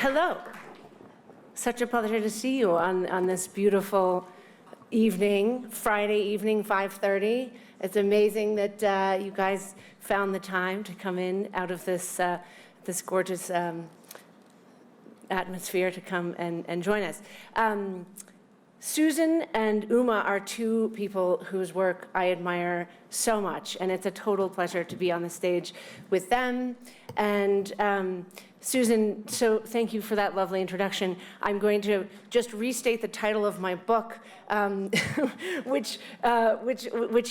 Hello. Such a pleasure to see you on this beautiful evening, Friday evening, 5:30. It's amazing that you guys found the time to come in out of this gorgeous atmosphere to come and join us. Susan and Uma are two people whose work I admire so much, and it's a total pleasure to be on the stage with them. And Susan, so thank you for that lovely introduction. I'm going to just restate the title of my book, which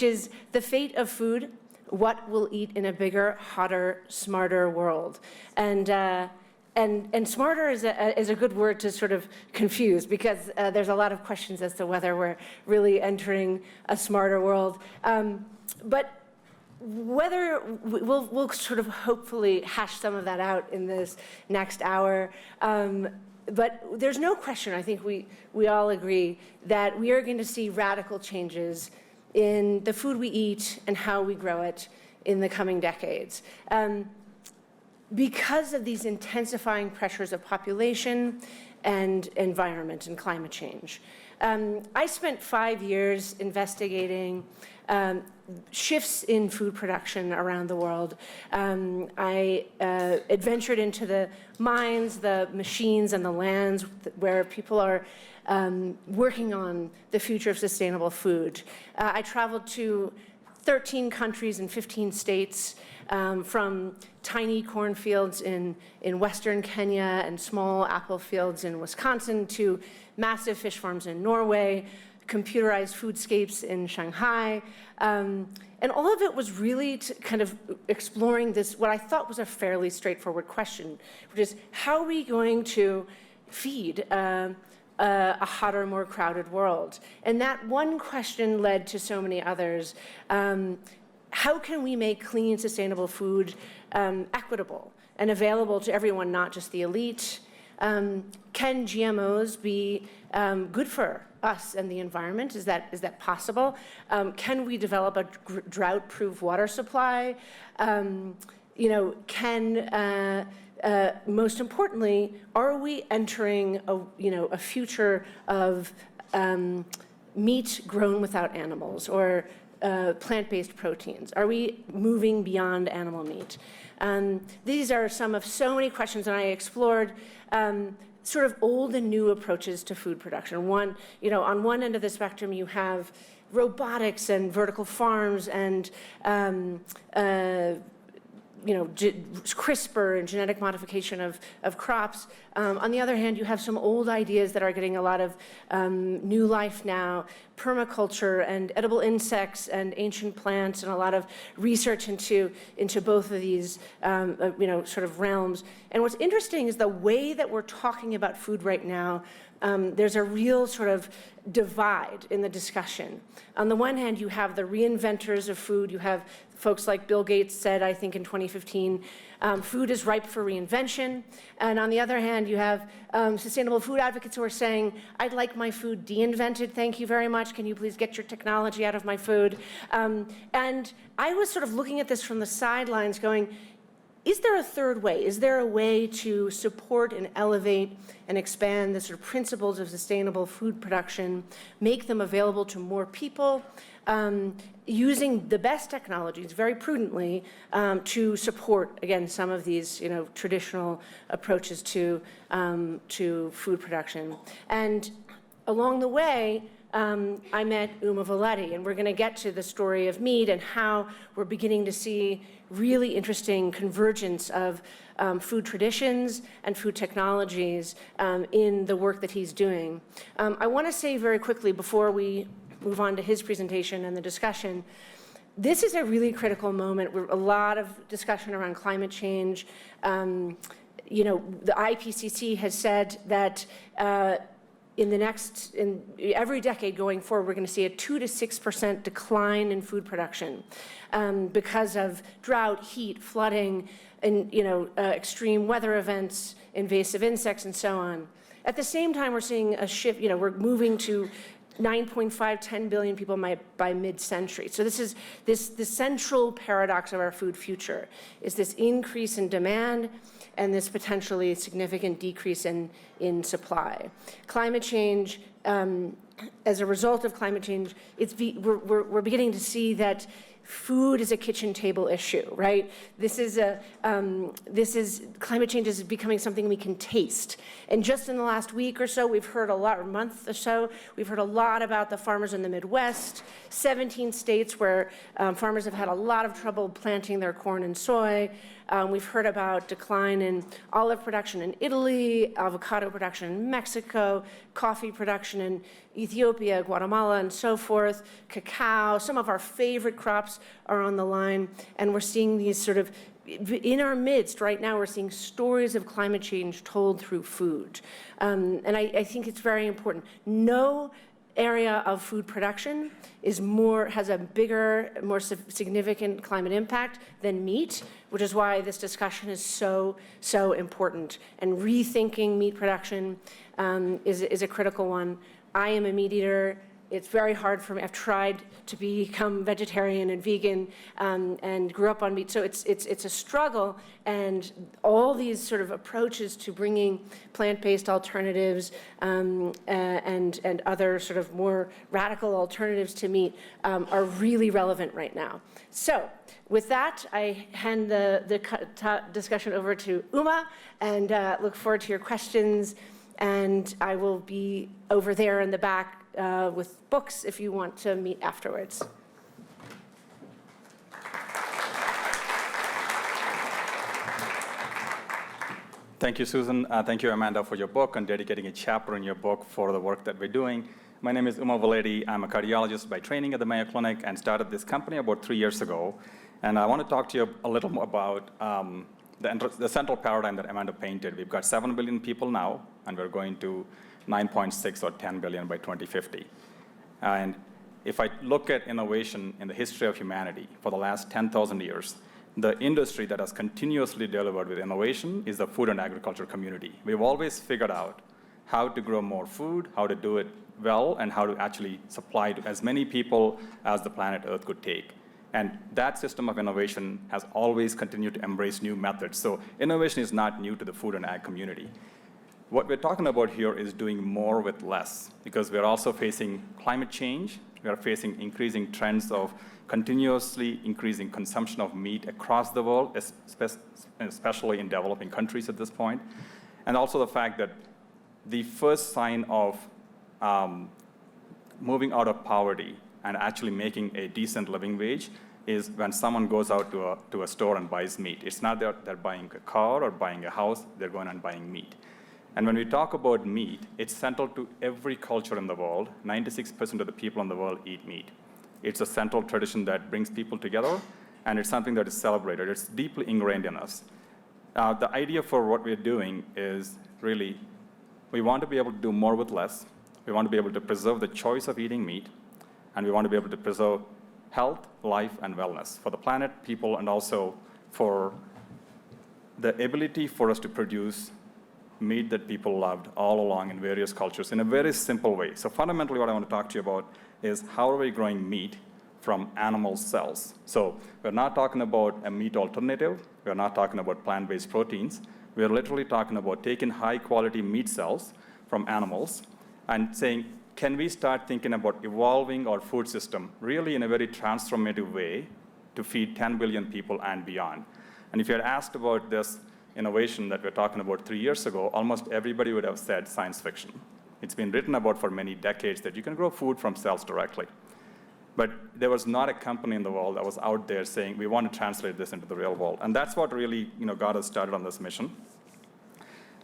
is The Fate of Food: What We'll Eat in a Bigger, Hotter, Smarter World. And smarter is a good word to sort of confuse, because there's a lot of questions as to whether we're really entering a smarter world. But whether we'll sort of hopefully hash some of that out in this next hour. But there's no question, I think we all agree, that we are going to see radical changes in the food we eat and how we grow it in the coming decades. Because of these intensifying pressures of population and environment and climate change. I spent 5 years investigating shifts in food production around the world. I adventured into the mines, the machines, and the lands where people are working on the future of sustainable food. I traveled to 13 countries and 15 states, from tiny cornfields in western Kenya and small apple fields in Wisconsin to massive fish farms in Norway, computerized foodscapes in Shanghai. And all of it was really kind of exploring this, what I thought was a fairly straightforward question, which is, how are we going to feed a hotter, more crowded world? And that one question led to so many others. How can we make clean, sustainable food equitable and available to everyone, not just the elite? Can GMOs be good for us and the environment? Is that possible? Can we develop a drought-proof water supply? Most importantly, are we entering a future of meat grown without animals, or plant-based proteins? Are we moving beyond animal meat? These are some of so many questions, and I explored sort of old and new approaches to food production. On one end of the spectrum, you have robotics and vertical farms and CRISPR and genetic modification of crops. On the other hand, you have some old ideas that are getting a lot of new life now: permaculture and edible insects and ancient plants, and a lot of research into both of these sort of realms. And what's interesting is the way that we're talking about food right now. There's a real sort of divide in the discussion. On the one hand, you have the reinventors of food. You have folks like Bill Gates said, I think in 2015, food is ripe for reinvention. And on the other hand, you have sustainable food advocates who are saying, I'd like my food de-invented, thank you very much. Can you please get your technology out of my food? And I was sort of looking at this from the sidelines going, is there a third way? Is there a way to support and elevate and expand the sort of principles of sustainable food production, make them available to more people, using the best technologies very prudently to support, again, some of these traditional approaches to food production? And along the way, I met Uma Valeti, and we're going to get to the story of meat and how we're beginning to see really interesting convergence of food traditions and food technologies in the work that he's doing. I want to say very quickly before we move on to his presentation and the discussion, this is a really critical moment. A lot of discussion around climate change. The IPCC has said that in every decade going forward, we're going to see a 2 to 6% decline in food production because of drought, heat, flooding, and extreme weather events, invasive insects, and so on. At the same time, we're seeing a shift. We're moving to 9.5, 10 billion people by mid-century. So this is the central paradox of our food future, is this increase in demand and this potentially significant decrease in supply. Climate change, as a result of climate change, we're beginning to see that food is a kitchen table issue, right? Climate change is becoming something we can taste. And just in the last week or so, we've heard a lot, or month or so, we've heard a lot about the farmers in the Midwest, 17 states where farmers have had a lot of trouble planting their corn and soy. We've heard about decline in olive production in Italy, avocado production in Mexico, coffee production in Ethiopia, Guatemala, and so forth, cacao. Some of our favorite crops are on the line, and we're seeing these sort of, in our midst right now, we're seeing stories of climate change told through food. And I think it's very important. No area of food production has a bigger, more significant climate impact than meat, which is why this discussion is so important. And rethinking meat production is a critical one. I am a meat eater. It's very hard for me. I've tried to become vegetarian and vegan and grew up on meat. So it's a struggle, and all these sort of approaches to bringing plant-based alternatives and other sort of more radical alternatives to meat are really relevant right now. So with that, I hand the discussion over to Uma and look forward to your questions. And I will be over there in the back with books if you want to meet afterwards. Thank you, Susan. Thank you, Amanda, for your book and dedicating a chapter in your book for the work that we're doing. My name is Uma Valeti. I'm a cardiologist by training at the Mayo Clinic and started this company about 3 years ago. And I want to talk to you a little more about the central paradigm that Amanda painted. We've got 7 billion people now, and we're going to 9.6 or 10 billion by 2050. And if I look at innovation in the history of humanity for the last 10,000 years, the industry that has continuously delivered with innovation is the food and agriculture community. We've always figured out how to grow more food, how to do it well, and how to actually supply to as many people as the planet Earth could take. And that system of innovation has always continued to embrace new methods. So innovation is not new to the food and ag community. What we're talking about here is doing more with less, because we're also facing climate change. We are facing increasing trends of continuously increasing consumption of meat across the world, especially in developing countries at this point. And also the fact that the first sign of moving out of poverty and actually making a decent living wage is when someone goes out to a store and buys meat. It's not that they're buying a car or buying a house, they're going and buying meat. And when we talk about meat, it's central to every culture in the world. 96% of the people in the world eat meat. It's a central tradition that brings people together, and it's something that is celebrated. It's deeply ingrained in us. The idea for what we're doing is really, we want to be able to do more with less. We want to be able to preserve the choice of eating meat, and we want to be able to preserve health, life, and wellness for the planet, people, and also for the ability for us to produce meat that people loved all along in various cultures in a very simple way. So fundamentally what I want to talk to you about is how are we growing meat from animal cells. So we're not talking about a meat alternative. We're not talking about plant-based proteins. We're literally talking about taking high-quality meat cells from animals and saying, can we start thinking about evolving our food system really in a very transformative way to feed 10 billion people and beyond? And if you had asked about this innovation that we're talking about 3 years ago, almost everybody would have said science fiction. It's been written about for many decades that you can grow food from cells directly. But there was not a company in the world that was out there saying, we want to translate this into the real world. And that's what really got us started on this mission.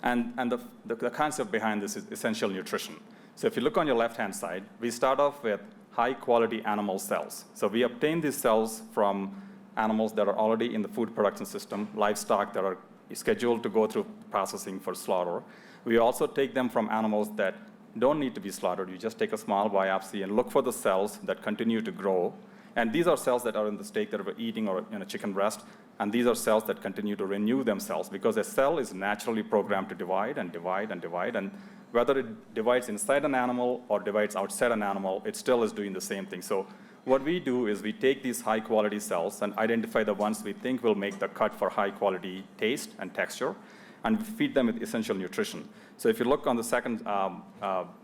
And the concept behind this is essential nutrition. So if you look on your left-hand side, we start off with high-quality animal cells. So we obtain these cells from animals that are already in the food production system, livestock that are scheduled to go through processing for slaughter. We also take them from animals that don't need to be slaughtered. You just take a small biopsy and look for the cells that continue to grow. And these are cells that are in the steak that we're eating or in a chicken breast. And these are cells that continue to renew themselves because a cell is naturally programmed to divide and divide and divide. And whether it divides inside an animal or divides outside an animal, it still is doing the same thing. So what we do is we take these high-quality cells and identify the ones we think will make the cut for high-quality taste and texture, and we feed them with essential nutrition. So if you look on the second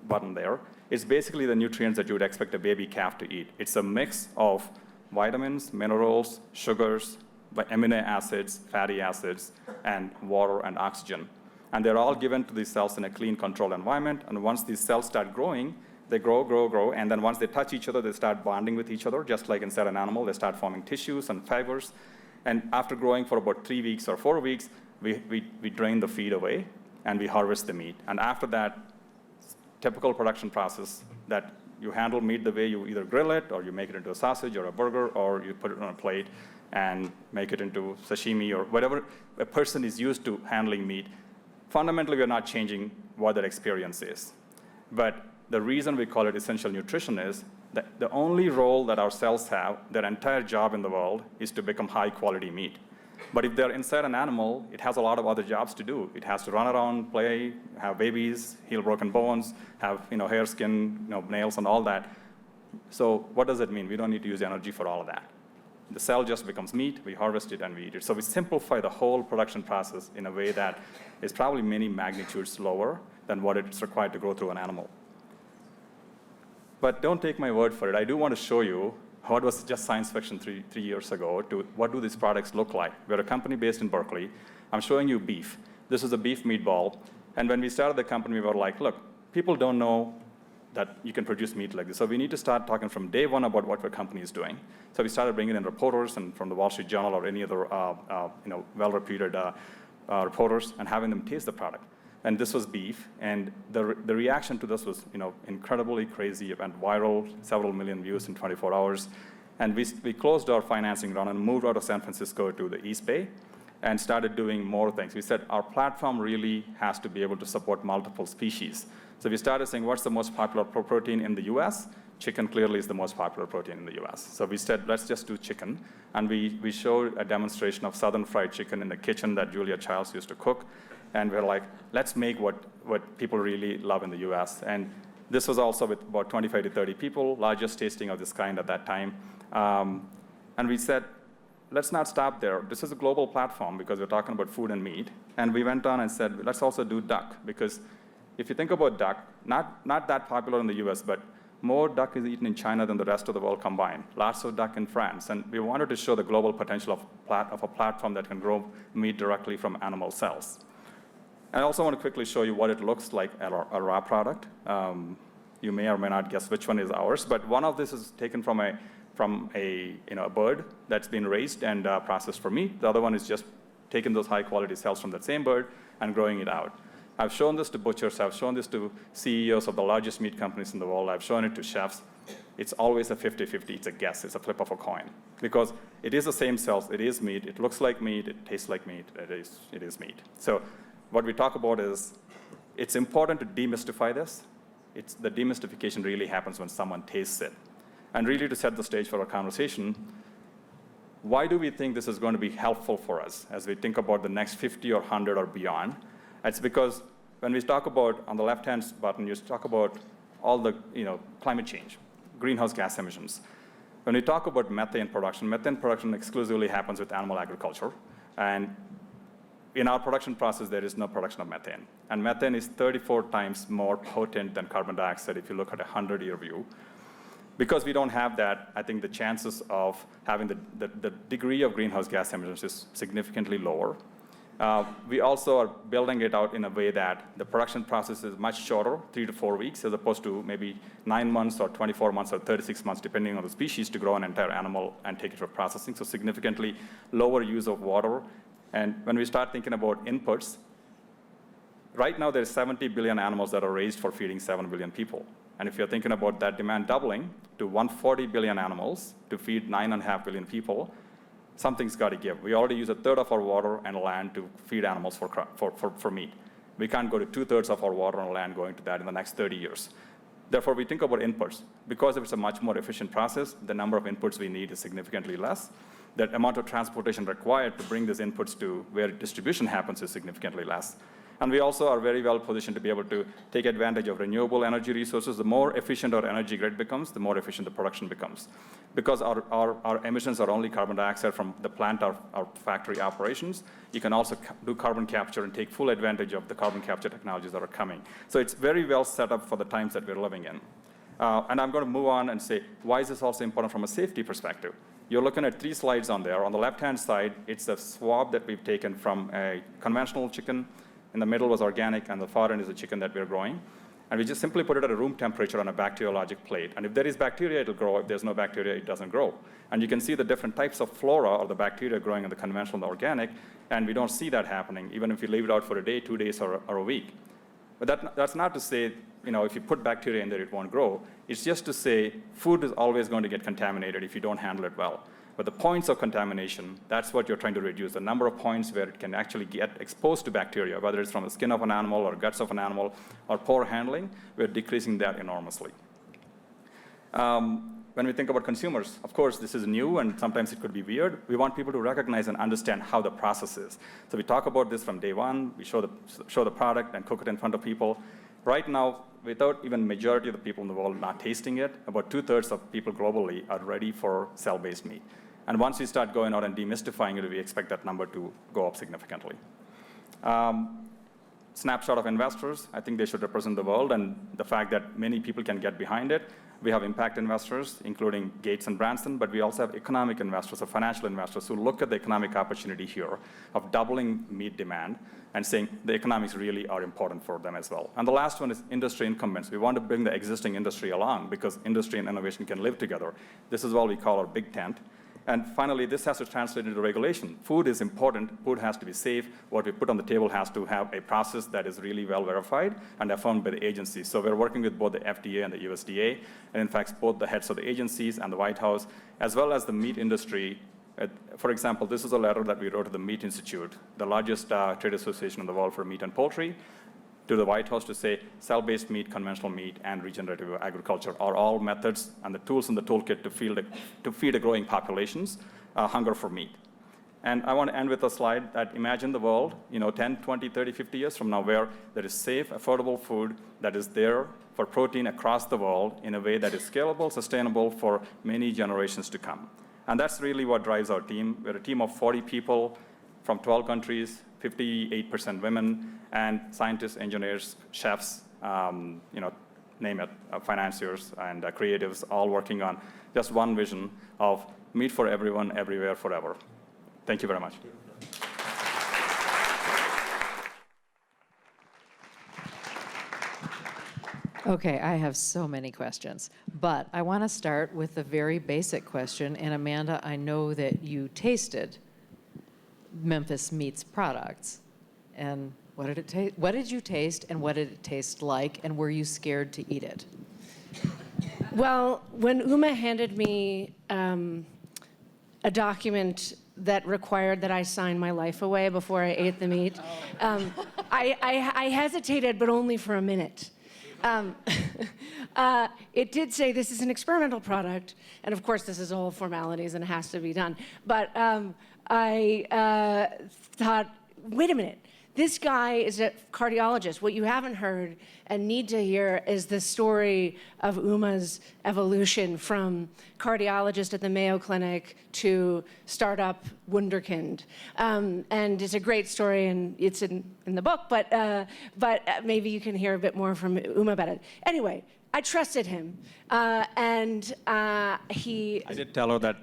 button there, it's basically the nutrients that you would expect a baby calf to eat. It's a mix of vitamins, minerals, sugars, amino acids, fatty acids, and water and oxygen. And they're all given to these cells in a clean, controlled environment. And once these cells start growing, they grow, grow, grow. And then once they touch each other, they start bonding with each other, just like inside an animal. They start forming tissues and fibers. And after growing for about 3 weeks or 4 weeks, we drain the feed away, and we harvest the meat. And after that, typical production process that you handle meat the way you either grill it, or you make it into a sausage or a burger, or you put it on a plate and make it into sashimi or whatever a person is used to handling meat. Fundamentally, we're not changing what that experience is. But the reason we call it essential nutrition is that the only role that our cells have, their entire job in the world, is to become high-quality meat. But if they're inside an animal, it has a lot of other jobs to do. It has to run around, play, have babies, heal broken bones, have hair, skin, nails, and all that. So what does it mean? We don't need to use energy for all of that. The cell just becomes meat, we harvest it, and we eat it. So we simplify the whole production process in a way that is probably many magnitudes lower than what it's required to go through an animal. But don't take my word for it. I do want to show you what was just science fiction three years ago to what do these products look like. We're a company based in Berkeley. I'm showing you beef. This is a beef meatball. And when we started the company, we were like, look, people don't know that you can produce meat like this. So we need to start talking from day one about what our company is doing. So we started bringing in reporters and from the Wall Street Journal or any other well-reputed reporters and having them taste the product. And this was beef. And the reaction to this was incredibly crazy. It went viral, several million views in 24 hours. And we closed our financing round and moved out of San Francisco to the East Bay and started doing more things. We said our platform really has to be able to support multiple species. So we started saying, what's the most popular protein in the US? Chicken clearly is the most popular protein in the US. So we said, let's just do chicken. And we showed a demonstration of Southern fried chicken in the kitchen that Julia Childs used to cook. And we're like, let's make what people really love in the US. And this was also with about 25 to 30 people, largest tasting of this kind at that time. And we said, let's not stop there. This is a global platform because we're talking about food and meat. And we went on and said, let's also do duck, because if you think about duck, not that popular in the US, but more duck is eaten in China than the rest of the world combined. Lots of duck in France. And we wanted to show the global potential of a platform that can grow meat directly from animal cells. I also want to quickly show you what it looks like at a raw product. You may or may not guess which one is ours, but one of this is taken from a bird that's been raised and processed for meat. The other one is just taking those high-quality cells from that same bird and growing it out. I've shown this to butchers. I've shown this to CEOs of the largest meat companies in the world. I've shown it to chefs. It's always a 50-50. It's a guess. It's a flip of a coin. Because it is the same cells. It is meat. It looks like meat. It tastes like meat. It is meat. So what we talk about is it's important to demystify this. The demystification really happens when someone tastes it. And really to set the stage for our conversation, why do we think this is going to be helpful for us as we think about the next 50 or 100 or beyond? It's because when we talk about, on the left-hand button, you talk about all the climate change, greenhouse gas emissions. When we talk about methane production exclusively happens with animal agriculture. And in our production process, there is no production of methane. And methane is 34 times more potent than carbon dioxide if you look at a 100-year view. Because we don't have that, I think the chances of having the degree of greenhouse gas emissions is significantly lower. We also are building it out in a way that the production process is much shorter, 3 to 4 weeks, as opposed to maybe 9 months or 24 months or 36 months, depending on the species, to grow an entire animal and take it for processing. So significantly lower use of water. And when we start thinking about inputs, right now there's 70 billion animals that are raised for feeding 7 billion people. And if you're thinking about that demand doubling to 140 billion animals to feed 9.5 billion people, something's got to give. We already use a third of our water and land to feed animals for meat. We can't go to 2/3 of our water and land going to that in the next 30 years. Therefore, we think about inputs. Because if it's a much more efficient process, the number of inputs we need is significantly less. the amount of transportation required to bring these inputs to where distribution happens is significantly less. And we also are very well positioned to be able to take advantage of renewable energy resources. The more efficient our energy grid becomes, the more efficient the production becomes. Because our emissions are only carbon dioxide from the plant or our factory operations, you can also do carbon capture and take full advantage of the carbon capture technologies that are coming. So it's very well set up for the times that we're living in. And I'm going to move on and say, why is this also important from a safety perspective? You're looking at 3 slides on there. On the left-hand side, it's a swab that we've taken from a conventional chicken. In the middle was organic, and the far end is a chicken that we're growing. And we just simply put it at a room temperature on a bacteriologic plate. And if there is bacteria, it'll grow. If there's no bacteria, it doesn't grow. And you can see the different types of flora or the bacteria growing in the conventional and the organic, and we don't see that happening, even if you leave it out for a day, 2 days, or a week. But that's not to say, if you put bacteria in there, it won't grow. It's just to say food is always going to get contaminated if you don't handle it well. But the points of contamination, that's what you're trying to reduce, the number of points where it can actually get exposed to bacteria, whether it's from the skin of an animal or guts of an animal or poor handling, we're decreasing that enormously. When we think about consumers, of course, this is new and sometimes it could be weird. We want people to recognize and understand how the process is. So we talk about this from day one. We show the product and cook it in front of people. Right now, without even majority of the people in the world not tasting it, about 2/3 of people globally are ready for cell-based meat. And once we start going out and demystifying it, we expect that number to go up significantly. Snapshot of investors, I think they should represent the world, and the fact that many people can get behind it. We have impact investors, including Gates and Branson, but we also have economic investors or financial investors who look at the economic opportunity here of doubling meat demand and saying the economics really are important for them as well. And the last one is industry incumbents. We want to bring the existing industry along because industry and innovation can live together. This is what we call our big tent. And finally, this has to translate into regulation. Food is important. Food has to be safe. What we put on the table has to have a process that is really well verified and affirmed by the agencies. So we're working with both the FDA and the USDA, and in fact, both the heads of the agencies and the White House, as well as the meat industry. For example, this is a letter that we wrote to the Meat Institute, the largest trade association in the world for meat and poultry, to the White House to say cell-based meat, conventional meat, and regenerative agriculture are all methods and the tools in the toolkit to feed a growing population's hunger for meat. And I want to end with a slide that imagine the world, 10, 20, 30, 50 years from now, where there is safe, affordable food that is there for protein across the world in a way that is scalable, sustainable for many generations to come. And that's really what drives our team. We're a team of 40 people from 12 countries, 58% women, and scientists, engineers, chefs, name it, financiers and creatives, all working on just one vision of meat for everyone, everywhere, forever. Thank you very much. Okay, I have so many questions, but I want to start with the very basic question. And Amanda, I know that you tasted Memphis Meat's products. And what did it taste? What did you taste, and what did it taste like, and were you scared to eat it? Well, when Uma handed me a document that required that I sign my life away before I ate the meat, I hesitated, but only for a minute. It did say this is an experimental product, and of course this is all formalities and has to be done. But I thought, wait a minute. This guy is a cardiologist. What you haven't heard and need to hear is the story of Uma's evolution from cardiologist at the Mayo Clinic to startup wunderkind. And it's a great story, and it's in the book, but maybe you can hear a bit more from Uma about it. Anyway, I trusted him, and he... I did tell her that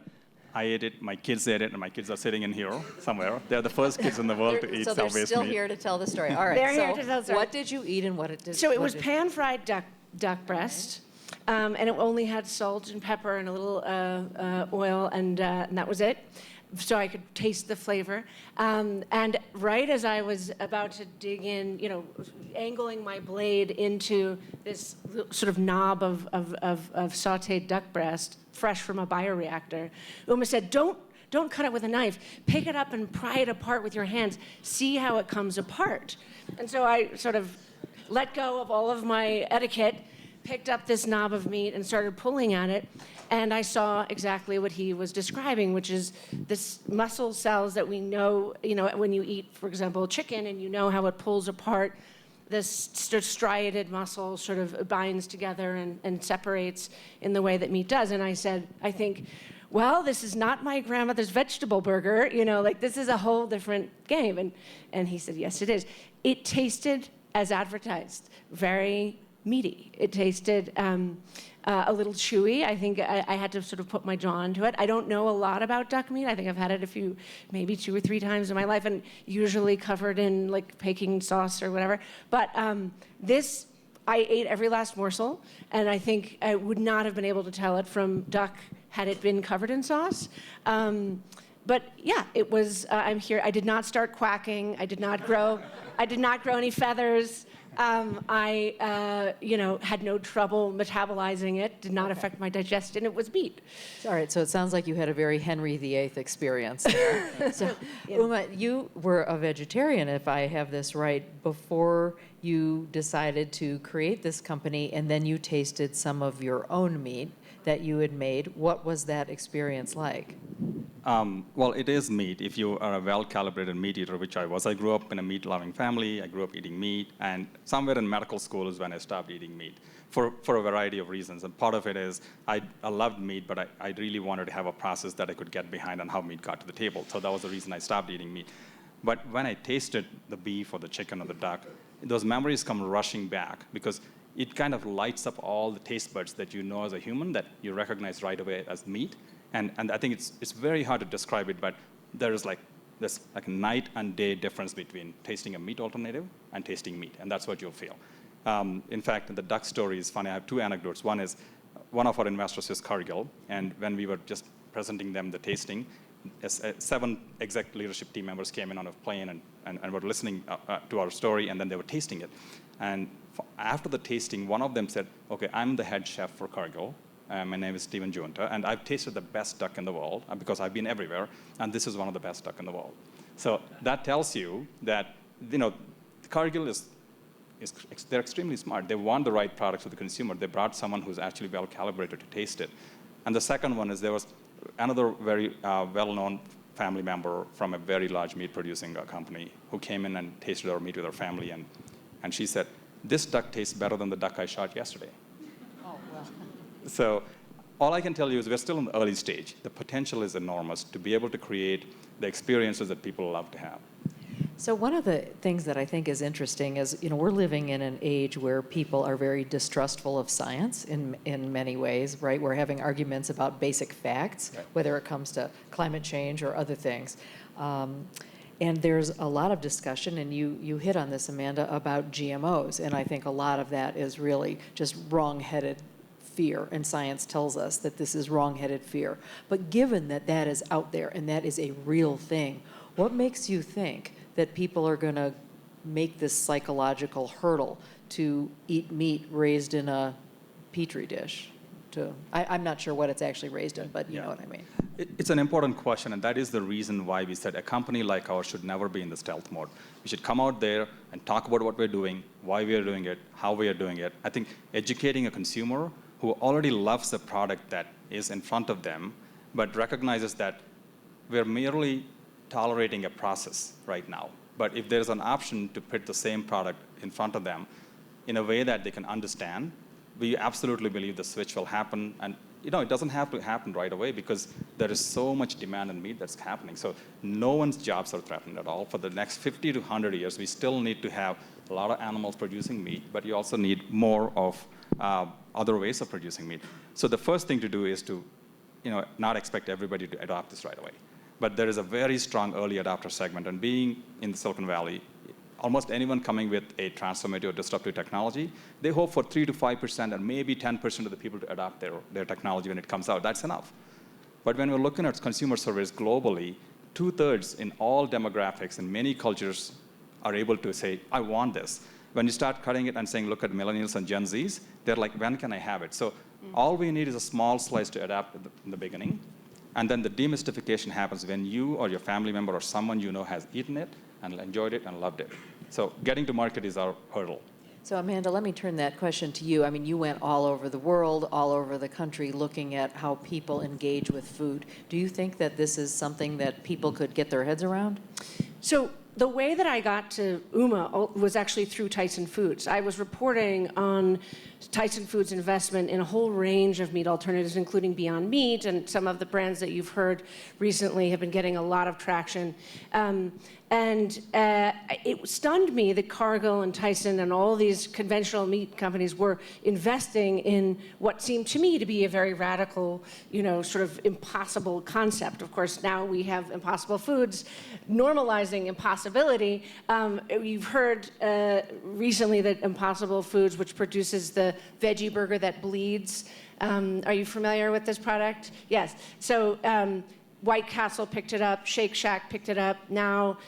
I ate it, my kids ate it, and my kids are sitting in here somewhere. They're the first kids in the world to eat cell-based meat. So they're still here to tell the story. All right. They're here to tell the story. What did you eat and what it did? So it was pan-fried duck breast, and it only had salt and pepper and a little oil, and that was it. So I could taste the flavor. And right as I was about to dig in, angling my blade into this sort of knob of sautéed duck breast, fresh from a bioreactor, Uma said, don't cut it with a knife. Pick it up and pry it apart with your hands. See how it comes apart. And so I sort of let go of all of my etiquette, picked up this knob of meat and started pulling at it, and I saw exactly what he was describing, which is this muscle cells that we know, when you eat, for example, chicken, and you know how it pulls apart. This striated muscle sort of binds together and separates in the way that meat does. And I said, I think, well, this is not my grandmother's vegetable burger, this is a whole different game. And he said, yes, it is. It tasted as advertised, very meaty. It tasted a little chewy. I think I had to sort of put my jaw into it. I don't know a lot about duck meat. I think I've had it maybe 2 or 3 times in my life, and usually covered in like Peking sauce or whatever. But this, I ate every last morsel, and I think I would not have been able to tell it from duck had it been covered in sauce. But yeah, it was, I'm here. I did not start quacking. I did not grow any feathers. I had no trouble metabolizing it, did not affect my digestion. It was meat. All right, so it sounds like you had a very Henry VIII experience there. So, Uma, you were a vegetarian, if I have this right, before you decided to create this company, and then you tasted some of your own meat that you had made. What was that experience like? Well, it is meat. If you are a well-calibrated meat eater, which I was, I grew up in a meat-loving family. I grew up eating meat, and somewhere in medical school is when I stopped eating meat for a variety of reasons. And part of it is I loved meat, but I really wanted to have a process that I could get behind on how meat got to the table. So that was the reason I stopped eating meat. But when I tasted the beef or the chicken or the duck, those memories come rushing back because it kind of lights up all the taste buds that you know as a human that you recognize right away as meat. And I think it's very hard to describe it, but there is this a night and day difference between tasting a meat alternative and tasting meat, and that's what you'll feel. In fact, the duck story is funny. I have 2 anecdotes. One is one of our investors is Cargill, and when we were just presenting them the tasting, 7 exec leadership team members came in on a plane and were listening to our story, and then they were tasting it. And after the tasting, one of them said, okay, I'm the head chef for Cargill. My name is Steven Junta, and I've tasted the best duck in the world because I've been everywhere, and this is one of the best duck in the world. So that tells you that, Cargill they're extremely smart. They want the right product for the consumer. They brought someone who's actually well calibrated to taste it. And the second one is there was another very well-known family member from a very large meat producing company who came in and tasted our meat with her family, and she said, this duck tastes better than the duck I shot yesterday. Oh, well. So all I can tell you is we're still in the early stage. The potential is enormous to be able to create the experiences that people love to have. So one of the things that I think is interesting is, we're living in an age where people are very distrustful of science in many ways, right? We're having arguments about basic facts, right, whether it comes to climate change or other things. And there's a lot of discussion, and you hit on this, Amanda, about GMOs, and I think a lot of that is really just wrong-headed fear, and science tells us that this is wrong-headed fear. But given that that is out there and that is a real thing, what makes you think that people are going to make this psychological hurdle to eat meat raised in a petri dish? I'm not sure what it's actually raised in, but you know what I mean. It's an important question, and that is the reason why we said a company like ours should never be in the stealth mode. We should come out there and talk about what we're doing, why we are doing it, how we are doing it. I think educating a consumer who already loves the product that is in front of them, but recognizes that we're merely tolerating a process right now. But if there's an option to put the same product in front of them in a way that they can understand, we absolutely believe the switch will happen. And it doesn't have to happen right away because there is so much demand in meat that's happening. So no one's jobs are threatened at all. For the next 50 to 100 years, we still need to have a lot of animals producing meat, but you also need more of other ways of producing meat. So the first thing to do is to not expect everybody to adopt this right away. But there is a very strong early adopter segment, and being in the Silicon Valley, almost anyone coming with a transformative or disruptive technology, they hope for 3 to 5% and maybe 10% of the people to adopt their technology when it comes out. That's enough. But when we're looking at consumer surveys globally, 2/3 in all demographics in many cultures are able to say, I want this. When you start cutting it and saying, look at millennials and Gen Zs, they're like, when can I have it? So all we need is a small slice to adapt in the beginning. And then the demystification happens when you or your family member or someone has eaten it and enjoyed it and loved it. So getting to market is our hurdle. So Amanda, let me turn that question to you. I mean, you went all over the world, all over the country, looking at how people engage with food. Do you think that this is something that people could get their heads around? So the way that I got to UMA was actually through Tyson Foods. I was reporting on Tyson Foods' investment in a whole range of meat alternatives, including Beyond Meat, and some of the brands that you've heard recently have been getting a lot of traction. It stunned me that Cargill and Tyson and all these conventional meat companies were investing in what seemed to me to be a very radical, sort of impossible concept. Of course, now we have Impossible Foods normalizing impossibility. You've heard recently that Impossible Foods, which produces the veggie burger that bleeds, are you familiar with this product? Yes. So White Castle picked it up, Shake Shack picked it up, now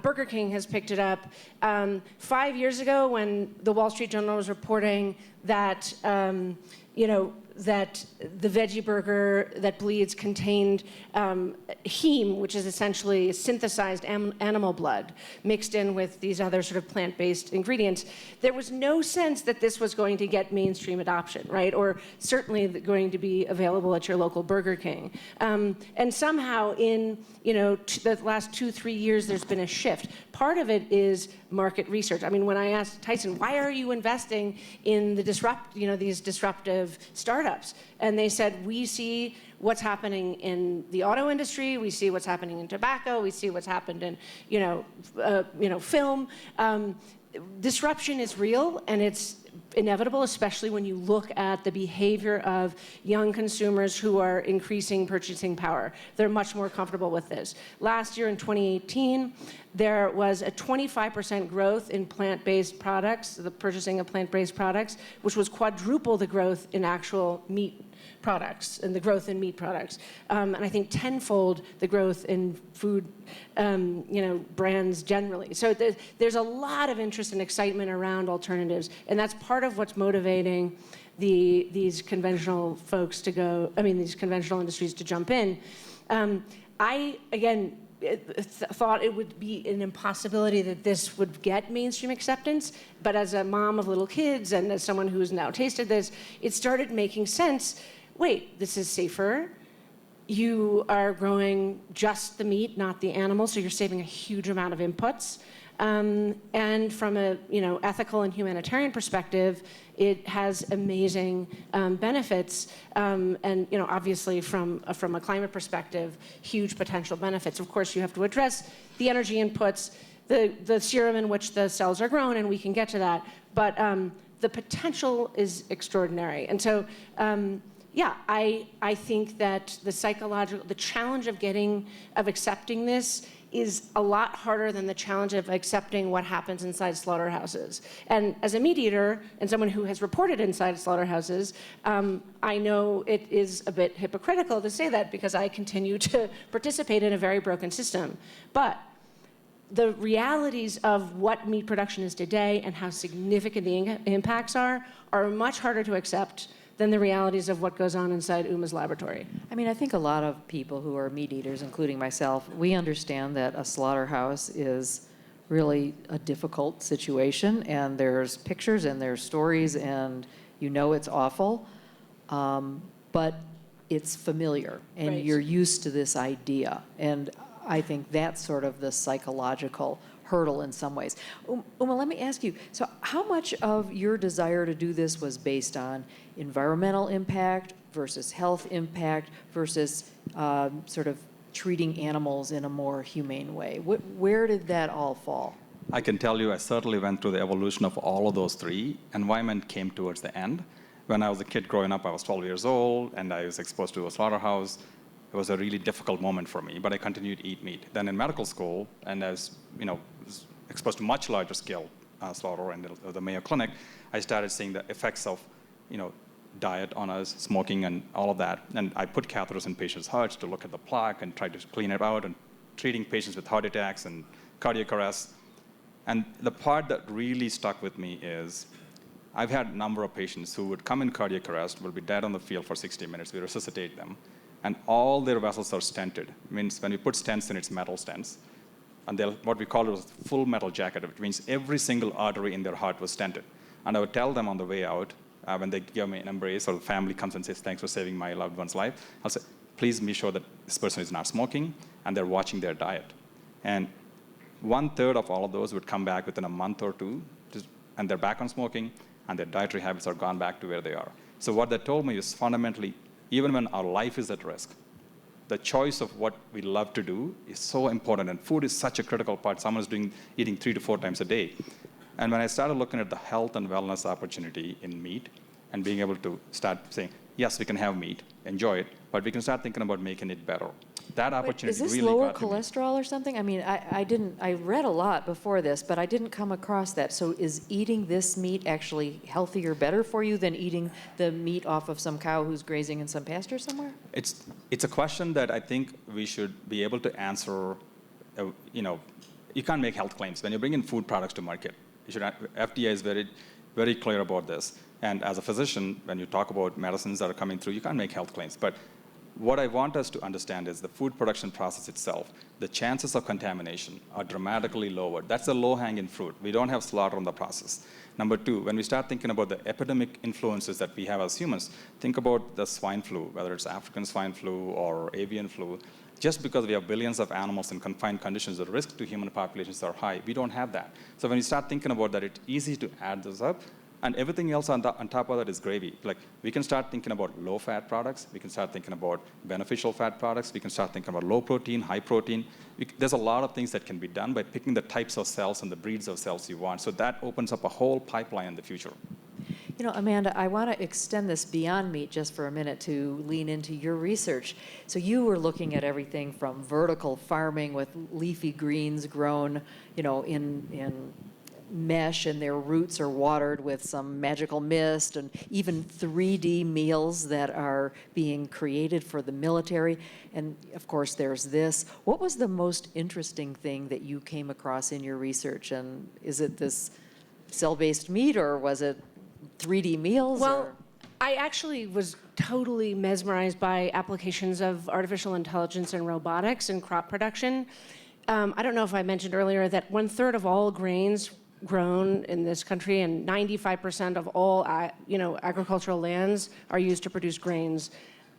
Burger King has picked it up. 5 years ago, when the Wall Street Journal was reporting that, that the veggie burger that bleeds contained heme, which is essentially synthesized animal blood mixed in with these other sort of plant-based ingredients, there was no sense that this was going to get mainstream adoption, right? Or certainly going to be available at your local Burger King. And somehow in the last 2-3 years, there's been a shift. Part of it is market research. I mean, when I asked Tyson, why are you investing in the these disruptive startups? And they said, we see what's happening in the auto industry, we see what's happening in tobacco, we see what's happened in, film. Disruption is real, and it's inevitable, especially when you look at the behavior of young consumers who are increasing purchasing power. They're much more comfortable with this. Last year in 2018, there was a 25% growth in plant-based products, the purchasing of plant-based products, which was quadruple the growth in actual meat products and the growth in meat products. And I think tenfold the growth in food, brands generally. So there's a lot of interest and excitement around alternatives, and that's part of what's motivating these conventional folks to go, these conventional industries to jump in. I, again, thought it would be an impossibility that this would get mainstream acceptance, but as a mom of little kids and as someone who's now tasted this, it started making sense. Wait, this is safer. You are growing just the meat, not the animal, so you're saving a huge amount of inputs. And from a ethical and humanitarian perspective, it has amazing benefits, and obviously from a climate perspective, huge potential benefits. Of course, you have to address the energy inputs, the serum in which the cells are grown, and we can get to that. But the potential is extraordinary, and so. I think that the challenge of accepting this is a lot harder than the challenge of accepting what happens inside slaughterhouses. And as a meat eater and someone who has reported inside slaughterhouses, I know it is a bit hypocritical to say that because I continue to participate in a very broken system. But the realities of what meat production is today and how significant the impacts are much harder to accept than the realities of what goes on inside UMA's laboratory. I think a lot of people who are meat eaters, including myself, we understand that a slaughterhouse is really a difficult situation, and there's pictures and there's stories, and it's awful, but it's familiar, and right. You're used to this idea, and I think that's sort of the psychological hurdle in some ways. Uma, let me ask you, so how much of your desire to do this was based on environmental impact versus health impact versus sort of treating animals in a more humane way? Where did that all fall? I can tell you I certainly went through the evolution of all of those three. Environment came towards the end. When I was a kid growing up, I was 12 years old, and I was exposed to a slaughterhouse. It was a really difficult moment for me, but I continued to eat meat. Then in medical school, and as was exposed to much larger scale slaughter and the Mayo Clinic, I started seeing the effects of, diet on us, smoking and all of that. And I put catheters in patients' hearts to look at the plaque and try to clean it out and treating patients with heart attacks and cardiac arrest. And the part that really stuck with me is I've had a number of patients who would come in cardiac arrest, will be dead on the field for 60 minutes. We resuscitate them. And all their vessels are stented. It means when we put stents in, it's metal stents. And what we call it was full metal jacket, which means every single artery in their heart was stented. And I would tell them on the way out, when they give me an embrace or the family comes and says, thanks for saving my loved one's life, I'll say, please be sure that this person is not smoking and they're watching their diet. And 1/3 of all of those would come back within a month or two, and they're back on smoking, and their dietary habits are gone back to where they are. So what that told me is fundamentally, even when our life is at risk, the choice of what we love to do is so important, and food is such a critical part. Someone's eating 3 to 4 times a day. And when I started looking at the health and wellness opportunity in meat and being able to start saying, yes, we can have meat, enjoy it, but we can start thinking about making it better. That opportunity Is this really lower got to me. cholesterol or something? I mean, I read a lot before this, but I didn't come across that. So is eating this meat actually healthier, better for you than eating the meat off of some cow who's grazing in some pasture somewhere? It's a question that I think we should be able to answer. You can't make health claims. When you bring in food products to market, FDA is very, very clear about this. And as a physician, when you talk about medicines that are coming through, you can't make health claims. But what I want us to understand is the food production process itself, the chances of contamination are dramatically lower. That's the low-hanging fruit. We don't have slaughter on the process. Number two, when we start thinking about the epidemic influences that we have as humans, think about the swine flu, whether it's African swine flu or avian flu. Just because we have billions of animals in confined conditions, the risk to human populations are high. We don't have that. So when you start thinking about that, it's easy to add this up. And everything else on top of that is gravy. Like, we can start thinking about low-fat products. We can start thinking about beneficial fat products. We can start thinking about low protein, high protein. There's a lot of things that can be done by picking the types of cells and the breeds of cells you want. So that opens up a whole pipeline in the future. You know, Amanda, I want to extend this beyond meat just for a minute to lean into your research. So you were looking at everything from vertical farming with leafy greens grown, in mesh, and their roots are watered with some magical mist, and even 3D meals that are being created for the military. And of course, there's this. What was the most interesting thing that you came across in your research? And is it this cell-based meat, or was it 3D meals? Well, I actually was totally mesmerized by applications of artificial intelligence and robotics in crop production. I don't know if I mentioned earlier that 1/3 of all grains grown in this country and 95% of all agricultural lands are used to produce grains.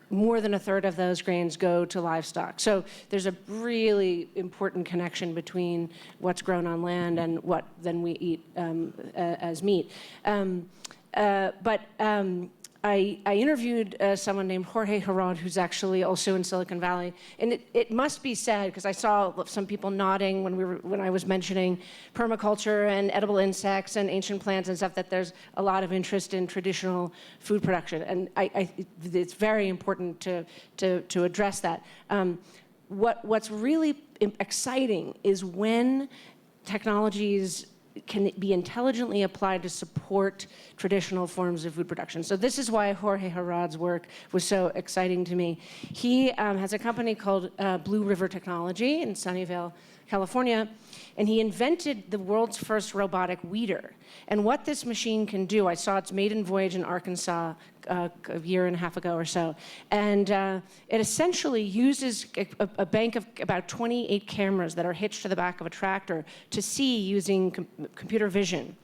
More than 1/3 of those grains go to livestock. So there's a really important connection between what's grown on land and what then we eat as meat. I interviewed someone named Jorge Herod, who's actually also in Silicon Valley, and it must be said, because I saw some people nodding when I was mentioning permaculture and edible insects and ancient plants and stuff, that there's a lot of interest in traditional food production, and it's very important to address that. What's really exciting is when technologies can be intelligently applied to support traditional forms of food production. So this is why Jorge Herod's work was so exciting to me. He has a company called Blue River Technology in Sunnyvale, California, and he invented the world's first robotic weeder. And what this machine can do, I saw its maiden voyage in Arkansas a year and a half ago or so, and it essentially uses a bank of about 28 cameras that are hitched to the back of a tractor to see, using computer vision,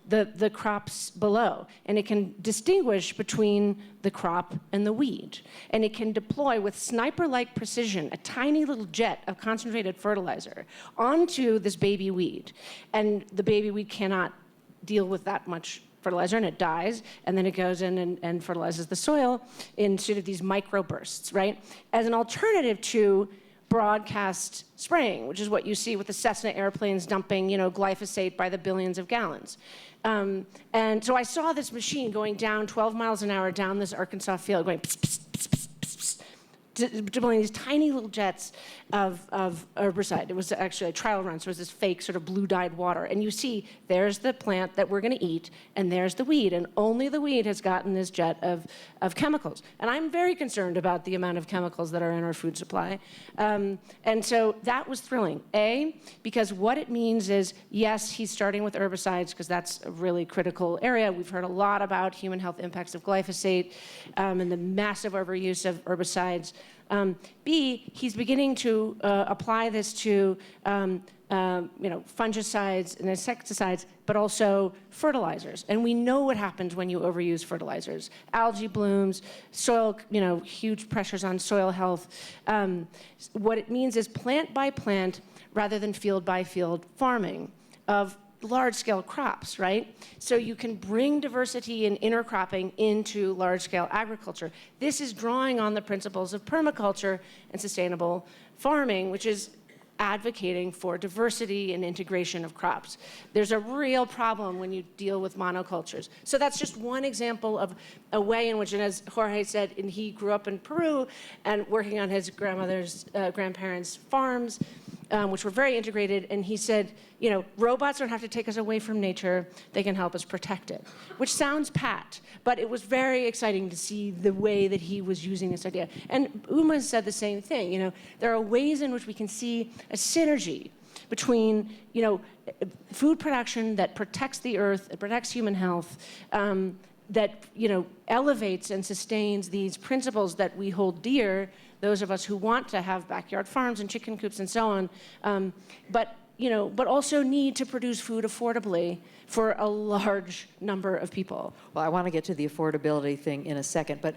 the crops below. And it can distinguish between the crop and the weed. And it can deploy with sniper-like precision a tiny little jet of concentrated fertilizer onto this baby weed. And the baby weed cannot deal with that much fertilizer, and it dies, and then it goes in and fertilizes the soil in sort of these microbursts, right? As an alternative to broadcast spraying, which is what you see with the Cessna airplanes dumping, glyphosate by the billions of gallons. And so I saw this machine going down 12 miles an hour down this Arkansas field, going pss, pss, pss, pss, pss, pss, deploying these tiny little jets of herbicide. It was actually a trial run, so it was this fake sort of blue-dyed water. And you see, there's the plant that we're going to eat, and there's the weed, and only the weed has gotten this jet of chemicals. And I'm very concerned about the amount of chemicals that are in our food supply. And so that was thrilling. Because what it means is, yes, he's starting with herbicides, because that's a really critical area. We've heard a lot about human health impacts of glyphosate and the massive overuse of herbicides. B, he's beginning to apply this to fungicides and insecticides, but also fertilizers. And we know what happens when you overuse fertilizers. Algae blooms, soil, huge pressures on soil health. What it means is plant by plant rather than field by field farming of large-scale crops, right? So you can bring diversity and intercropping into large-scale agriculture. This is drawing on the principles of permaculture and sustainable farming, which is advocating for diversity and integration of crops. There's a real problem when you deal with monocultures. So that's just one example of a way in which, and as Jorge said, and he grew up in Peru and working on his grandparents' farms, which were very integrated, and he said, robots don't have to take us away from nature, they can help us protect it, which sounds pat, but it was very exciting to see the way that he was using this idea. And Uma said the same thing, there are ways in which we can see a synergy between, food production that protects the earth, that protects human health, that, elevates and sustains these principles that we hold dear, those of us who want to have backyard farms and chicken coops and so on, but also need to produce food affordably for a large number of people. Well, I want to get to the affordability thing in a second, but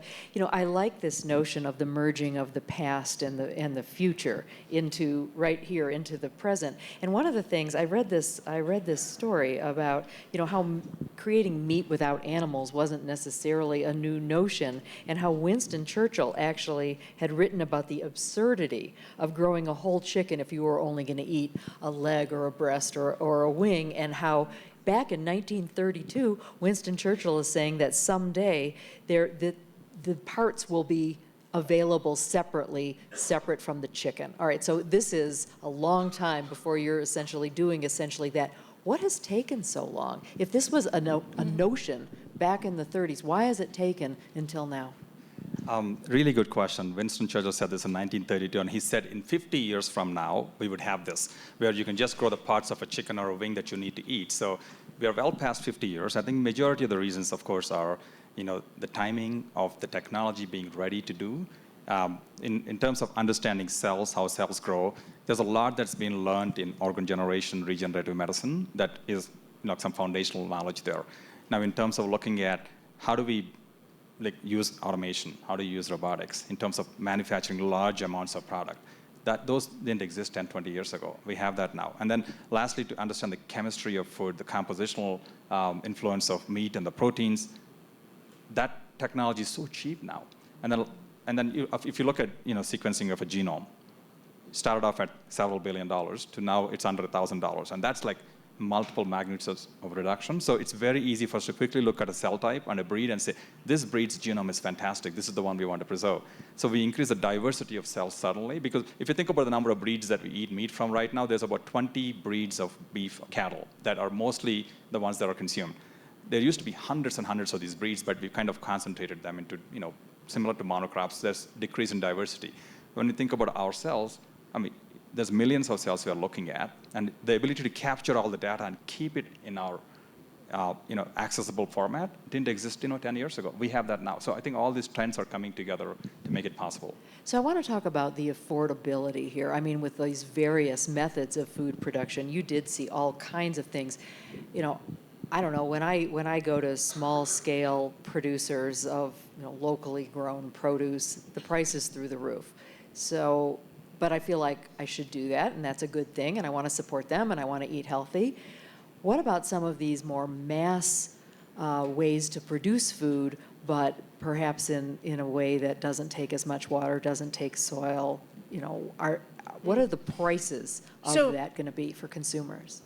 I like this notion of the merging of the past and the future into right here into the present. And one of the things I read this story about how creating meat without animals wasn't necessarily a new notion, and how Winston Churchill actually had written about the absurdity of growing a whole chicken if you were only going to eat a leg or a breast or a wing, and how back in 1932, Winston Churchill is saying that someday the parts will be available separate from the chicken. All right, so this is a long time before you're doing that. What has taken so long? If this was a notion back in the 30s, why has it taken until now? Really good question. Winston Churchill said this in 1932, and he said in 50 years from now, we would have this, where you can just grow the parts of a chicken or a wing that you need to eat. So we are well past 50 years. I think majority of the reasons, of course, are the timing of the technology being ready to do. In terms of understanding cells, how cells grow, there's a lot that's been learned in organ generation, regenerative medicine, that is some foundational knowledge there. Now, in terms of looking at how do we use automation, how to use robotics in terms of manufacturing large amounts of product. Those didn't exist 10, 20 years ago. We have that now. And then lastly, to understand the chemistry of food, the compositional influence of meat and the proteins, that technology is so cheap now. And then if you look at sequencing of a genome, started off at several $1 billion to now it's under $1,000. And that's like multiple magnitudes of reduction. So it's very easy for us to quickly look at a cell type and a breed and say, this breed's genome is fantastic. This is the one we want to preserve. So we increase the diversity of cells suddenly, because if you think about the number of breeds that we eat meat from right now, there's about 20 breeds of beef cattle that are mostly the ones that are consumed. There used to be hundreds and hundreds of these breeds, but we've kind of concentrated them into, similar to monocrops, there's decrease in diversity. When we think about our cells, there's millions of cells we are looking at, and the ability to capture all the data and keep it in our accessible format didn't exist 10 years ago. We have that now. So I think all these trends are coming together to make it possible. So I want to talk about the affordability here. With these various methods of food production, you did see all kinds of things. I don't know, when I go to small scale producers of locally grown produce, the price is through the roof. But I feel like I should do that, and that's a good thing, and I want to support them, and I want to eat healthy. What about some of these more mass ways to produce food, but perhaps in a way that doesn't take as much water, doesn't take soil? What are the prices of that going to be for consumers?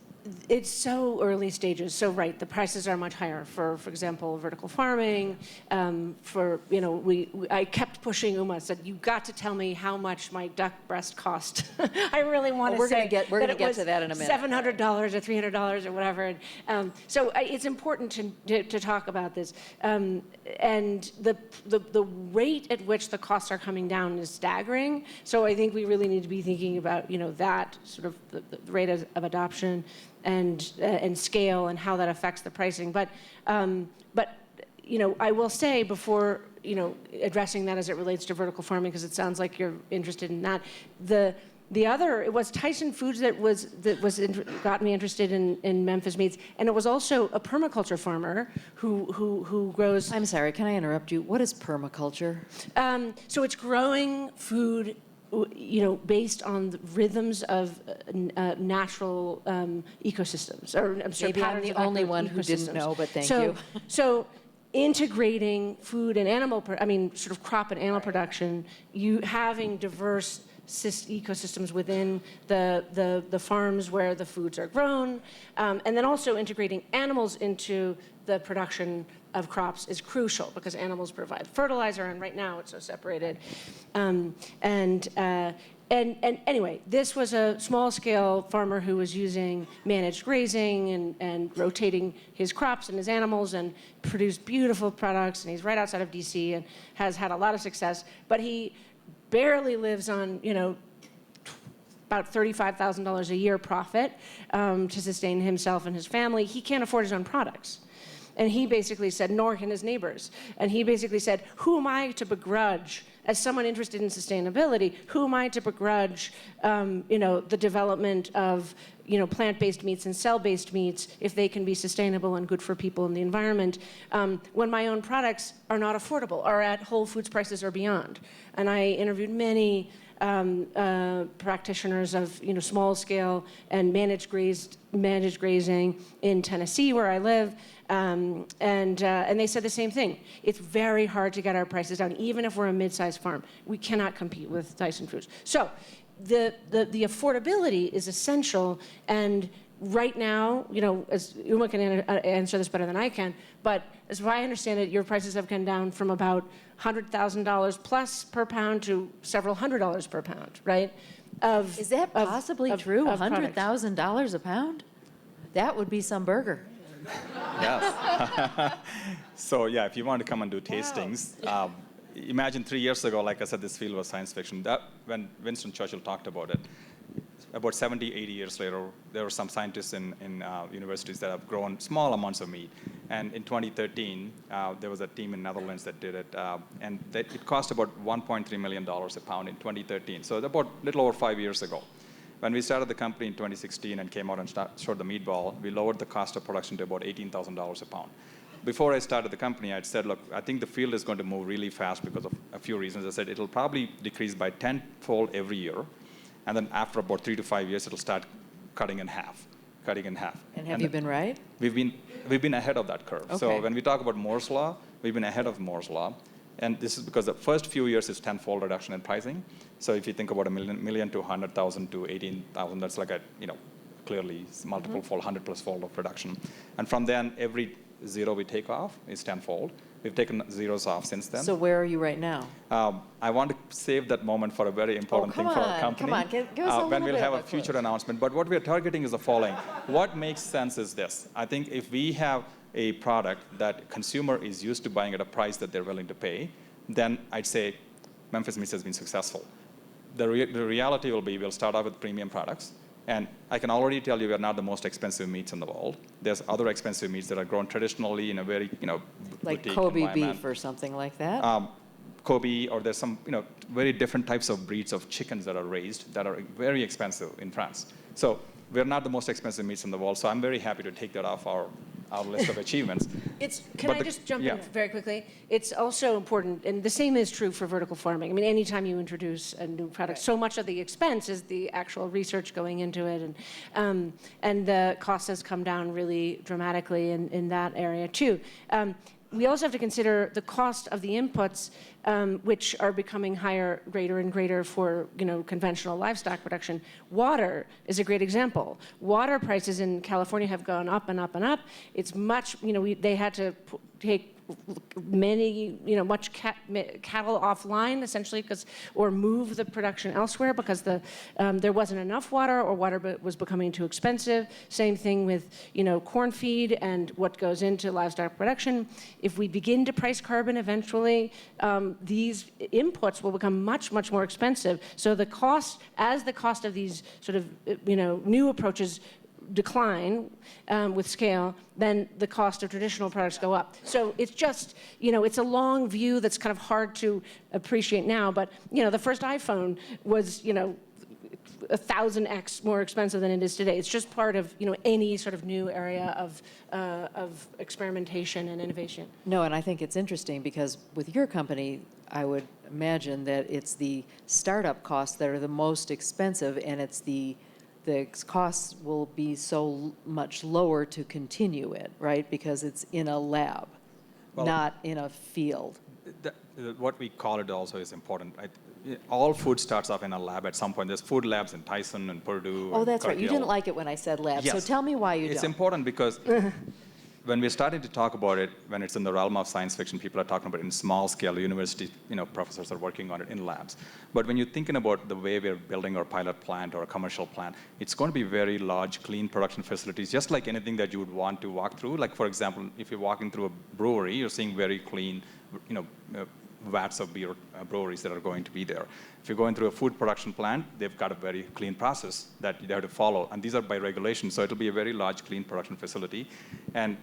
It's so early stages. So right, the prices are much higher for example, vertical farming. I kept pushing Uma. Said, you got to tell me how much my duck breast cost. I really want to say we're going to get to that in a minute. $700 or $300 or whatever. So it's important to talk about this. And the rate at which the costs are coming down is staggering. So I think we really need to be thinking about that sort of the rate of adoption and scale and how that affects the pricing. But I will say before addressing that as it relates to vertical farming, because it sounds like you're interested in that, The other, it was Tyson Foods that got me interested in Memphis meats, and it was also a permaculture farmer who grows. I'm sorry, can I interrupt you? What is permaculture? So it's growing food, based on the rhythms of natural ecosystems, or I'm sorry, Maybe I'm patterns the of only one who didn't ecosystems. know, but thank So- you. So integrating food and sort of crop and animal production, you having diverse ecosystems within the farms where the foods are grown, and then also integrating animals into the production of crops is crucial because animals provide fertilizer, and right now it's so separated. And anyway, this was a small-scale farmer who was using managed grazing and rotating his crops and his animals and produced beautiful products, and he's right outside of DC and has had a lot of success, but he barely lives on, about $35,000 a year profit to sustain himself and his family. He can't afford his own products. And he basically said, nor can his neighbors. And he basically said, who am I to begrudge, as someone interested in sustainability, who am I to begrudge, the development of, plant-based meats and cell-based meats if they can be sustainable and good for people and the environment, when my own products are not affordable, are at Whole Foods prices or beyond. And I interviewed many practitioners of small scale and managed grazing in Tennessee, where I live, and they said the same thing. It's very hard to get our prices down, even if we're a mid-sized farm. We cannot compete with Tyson Foods. So the affordability is essential, and right now, as Uma can answer this better than I can, but as I understand it, your prices have come down from about $100,000 plus per pound to several $100s per pound, right? Is that possibly true? $100,000 a pound? That would be some burger. Yes. So yeah, if you want to come and do tastings, imagine 3 years ago, like I said, this field was science fiction. That when Winston Churchill talked about it, about 70, 80 years later, there were some scientists in universities that have grown small amounts of meat. And in 2013, there was a team in Netherlands that did it, and it cost about $1.3 million a pound in 2013. So about a little over 5 years ago. When we started the company in 2016 and came out and showed the Meatball, we lowered the cost of production to about $18,000 a pound. Before I started the company, I'd said, look, I think the field is going to move really fast because of a few reasons. I said it'll probably decrease by 10-fold every year. And then after about 3 to 5 years, it'll start cutting in half. And have you been right? We've been ahead of that curve. Okay. So when we talk about Moore's Law, we've been ahead of Moore's Law. And this is because the first few years is 10-fold reduction in pricing. So if you think about a million to 100,000 to 18,000, that's like clearly multiple fold, 100+ fold of reduction. And from then, every zero we take off is 10-fold. We've taken zeros off since then. So where are you right now? I want to save that moment for a very important thing for our company. Come on, give us a little when we'll bit have of a a clue. future announcement. But what we are targeting is the following. What makes sense is this. I think if we have a product that consumer is used to buying at a price that they're willing to pay, then I'd say Memphis Meats has been successful. The reality will be we'll start off with premium products. And I can already tell you we are not the most expensive meats in the world. There's other expensive meats that are grown traditionally in a very, Like boutique Kobe environment. beef or something like that? Kobe, or there's some, very different types of breeds of chickens that are raised that are very expensive in France. So we're not the most expensive meats in the world. So I'm very happy to take that off our list of achievements. Can I just jump in very quickly? It's also important, and the same is true for vertical farming. I mean, anytime you introduce a new product, so much of the expense is the actual research going into it, and the cost has come down really dramatically in that area too. We also have to consider the cost of the inputs, which are becoming higher, greater and greater for conventional livestock production. Water is a great example. Water prices in California have gone up and up and up. It's much, they had to take many, much cattle offline essentially, or move the production elsewhere because there wasn't enough water, or water was becoming too expensive. Same thing with corn feed and what goes into livestock production. If we begin to price carbon eventually, these inputs will become much, much more expensive. So the cost of these sort of new approaches decline with scale, then the cost of traditional products go up. So it's just, it's a long view that's kind of hard to appreciate now, but, the first iPhone was, 1,000x more expensive than it is today. It's just part of, any sort of new area of experimentation and innovation. No, and I think it's interesting because with your company, I would imagine that it's the startup costs that are the most expensive, and it's the costs will be so much lower to continue it, right? Because it's in a lab, not in a field. What we call it also is important. All food starts off in a lab at some point. There's food labs in Tyson and Purdue. Oh, and that's right. You Cargill. didn't like it when I said lab. Yes. So tell me why you It's don't. important because when we're starting to talk about it, when it's in the realm of science fiction, people are talking about it in small scale. University, professors are working on it in labs. But when you're thinking about the way we're building our pilot plant or a commercial plant, it's going to be very large, clean production facilities, just like anything that you would want to walk through. Like, for example, if you're walking through a brewery, you're seeing very clean, vats of beer breweries that are going to be there. If you're going through a food production plant, they've got a very clean process that you have to follow. And these are by regulation, so it'll be a very large, clean production facility. And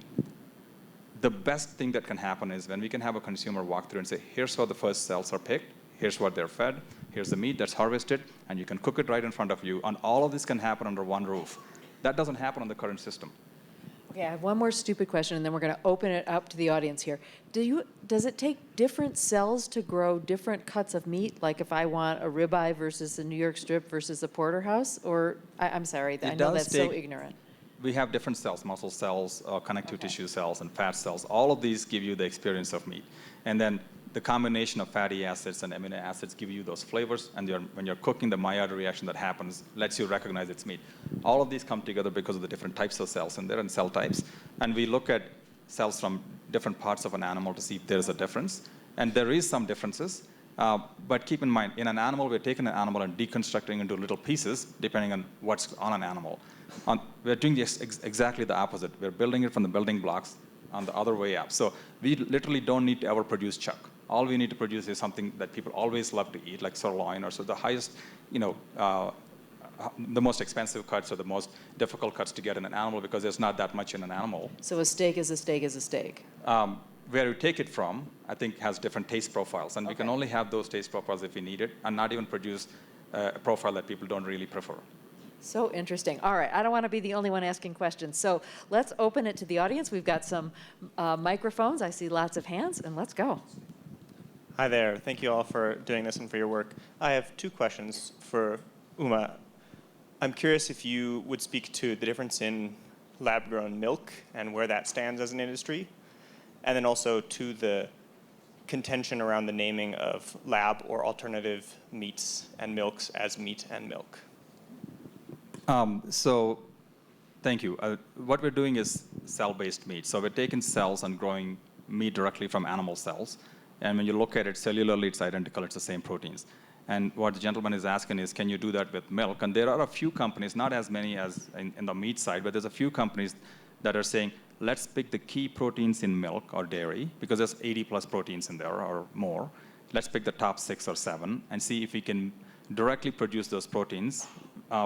the best thing that can happen is when we can have a consumer walk through and say, here's how the first cells are picked, here's what they're fed, here's the meat that's harvested, and you can cook it right in front of you. And all of this can happen under one roof. That doesn't happen on the current system. Okay, I have one more stupid question, and then we're going to open it up to the audience here. Does it take different cells to grow different cuts of meat? Like if I want a ribeye versus a New York strip versus a porterhouse? Or, I'm sorry, I know that's so ignorant. We have different cells, muscle cells, connective tissue cells, and fat cells. All of these give you the experience of meat. And then the combination of fatty acids and amino acids give you those flavors, and when you're cooking, the Maillard reaction that happens lets you recognize it's meat. All of these come together because of the different types of cells in there and cell types. And we look at cells from different parts of an animal to see if there's a difference. And there is some differences, but keep in mind, in an animal, we're taking an animal and deconstructing into little pieces, depending on what's on an animal. We're doing exactly the opposite. We're building it from the building blocks on the other way up. So we literally don't need to ever produce chuck. All we need to produce is something that people always love to eat, like sirloin, or so the highest, the most expensive cuts or the most difficult cuts to get in an animal because there's not that much in an animal. So a steak is a steak is a steak. Where you take it from, I think, has different taste profiles, and we can only have those taste profiles if we need it, and not even produce a profile that people don't really prefer. So interesting. All right, I don't want to be the only one asking questions. So let's open it to the audience. We've got some microphones. I see lots of hands, and let's go. Hi there. Thank you all for doing this and for your work. I have two questions for Uma. I'm curious if you would speak to the difference in lab-grown milk and where that stands as an industry, and then also to the contention around the naming of lab or alternative meats and milks as meat and milk. So thank you. What we're doing is cell-based meat. So we're taking cells and growing meat directly from animal cells. And when you look at it cellularly, it's identical. It's the same proteins. And what the gentleman is asking is, can you do that with milk? And there are a few companies, not as many as in the meat side, but there's a few companies that are saying, let's pick the key proteins in milk or dairy, because there's 80 plus proteins in there or more. Let's pick the top 6 or 7 and see if we can directly produce those proteins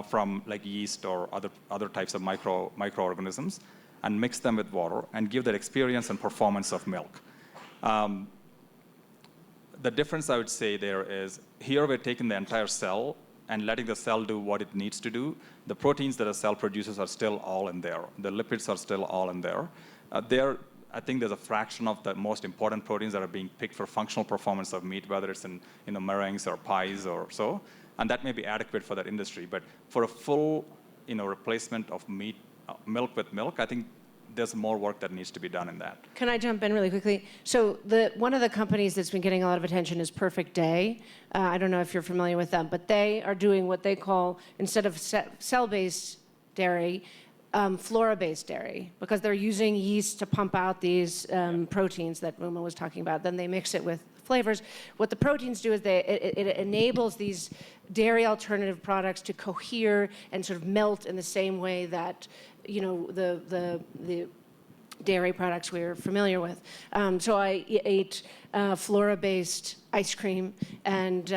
from like yeast or other types of microorganisms and mix them with water and give that experience and performance of milk. The difference I would say there is, here we're taking the entire cell and letting the cell do what it needs to do. The proteins that a cell produces are still all in there. The lipids are still all in there. I think there's a fraction of the most important proteins that are being picked for functional performance of meat, whether it's in meringues or pies or so. And that may be adequate for that industry. But for a full replacement of meat, milk with milk, I think there's more work that needs to be done in that. Can I jump in really quickly? So one of the companies that's been getting a lot of attention is Perfect Day. I don't know if you're familiar with them, but they are doing what they call, instead of cell-based dairy, FloraBase Dairy, because they're using yeast to pump out these proteins that Uma was talking about. Then they mix it with flavors. What the proteins do is it enables these dairy alternative products to cohere and sort of melt in the same way that the dairy products we're familiar with. So I ate Flora-based ice cream, and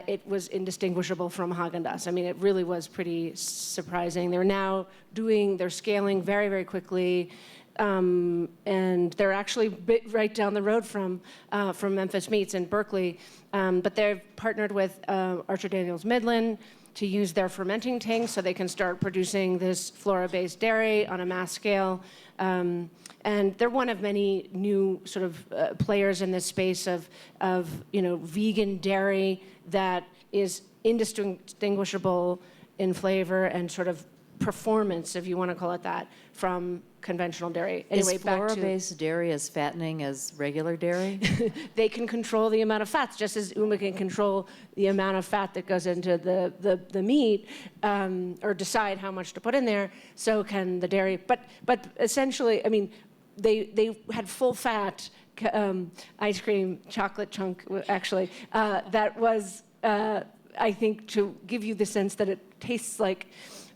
it was indistinguishable from Haagen-Dazs. I mean, it really was pretty surprising. They're scaling very, very quickly, and they're actually right down the road from Memphis Meats in Berkeley. But they've partnered with Archer Daniels Midland, to use their fermenting tanks so they can start producing this FloraBase Dairy on a mass scale. And they're one of many new sort of players in this space of vegan dairy that is indistinguishable in flavor and sort of performance, if you want to call it that, from conventional dairy. Anyway, Is FloraBase Dairy as fattening as regular dairy? They can control the amount of fats, just as UMA can control the amount of fat that goes into the meat, or decide how much to put in there. So can the dairy. But essentially, I mean, they had full fat ice cream, chocolate chunk actually, that was, I think, to give you the sense that it tastes like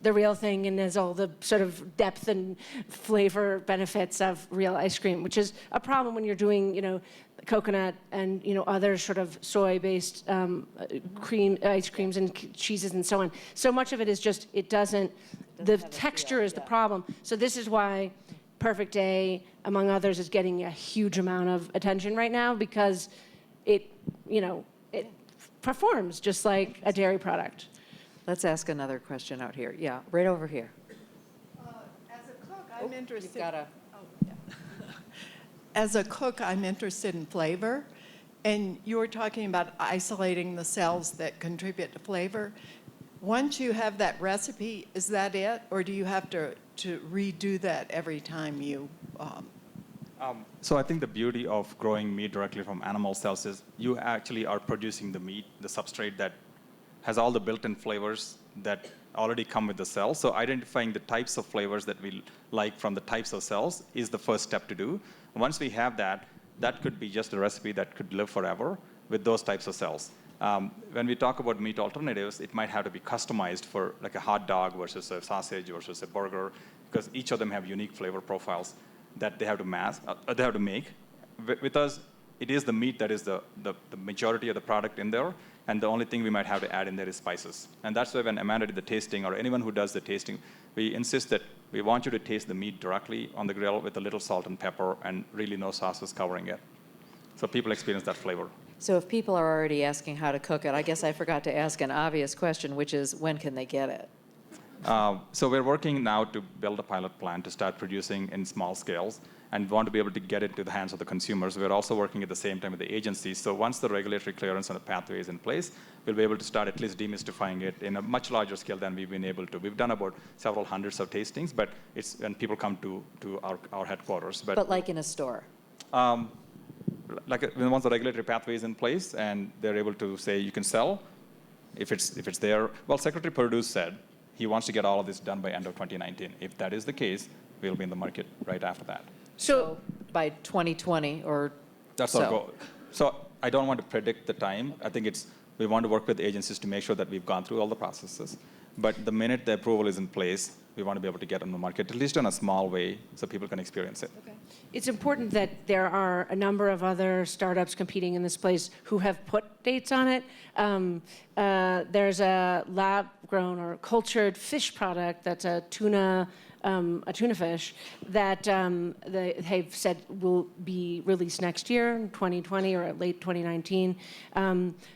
the real thing and has all the sort of depth and flavor benefits of real ice cream, which is a problem when you're doing, coconut and, other sort of soy-based ice creams and cheeses and so on. So much of it is just, the texture is the problem. So this is why Perfect Day, among others, is getting a huge amount of attention right now because it performs just like a dairy product. Let's ask another question out here. Yeah, right over here. As a cook, I'm interested. You've got a... As a cook, I'm interested in flavor, and you were talking about isolating the cells that contribute to flavor. Once you have that recipe, is that it, or do you have to redo that every time you? So I think the beauty of growing meat directly from animal cells is you actually are producing the meat, the substrate that has all the built-in flavors that already come with the cell. So identifying the types of flavors that we like from the types of cells is the first step to do. Once we have that, that could be just a recipe that could live forever with those types of cells. When we talk about meat alternatives, it might have to be customized for like a hot dog versus a sausage versus a burger, because each of them have unique flavor profiles that they have to make. With us, it is the meat that is the majority of the product in there, and the only thing we might have to add in there is spices. And that's why when Amanda did the tasting, or anyone who does the tasting, we insist that we want you to taste the meat directly on the grill with a little salt and pepper and really no sauces covering it. So people experience that flavor. So if people are already asking how to cook it, I guess I forgot to ask an obvious question, which is when can they get it? So we're working now to build a pilot plant to start producing in small scales and want to be able to get it to the hands of the consumers. We're also working at the same time with the agencies. So once the regulatory clearance and the pathway is in place, we'll be able to start at least demystifying it in a much larger scale than we've been able to. We've done about several hundreds of tastings, but it's when people come to our headquarters. But like in a store? Like once the regulatory pathway is in place and they're able to say you can sell, if it's there. Well, Secretary Perdue said he wants to get all of this done by end of 2019. If that is the case, we'll be in the market right after that. So by 2020 or That's so. our goal. So I don't want to predict the time. I think we want to work with the agencies to make sure that we've gone through all the processes. But the minute the approval is in place, we want to be able to get on the market, at least in a small way, so people can experience it. Okay. It's important that there are a number of other startups competing in this place who have put dates on it. There's a lab-grown or cultured fish product that's a tuna fish that they've said will be released next year, in 2020 or late 2019.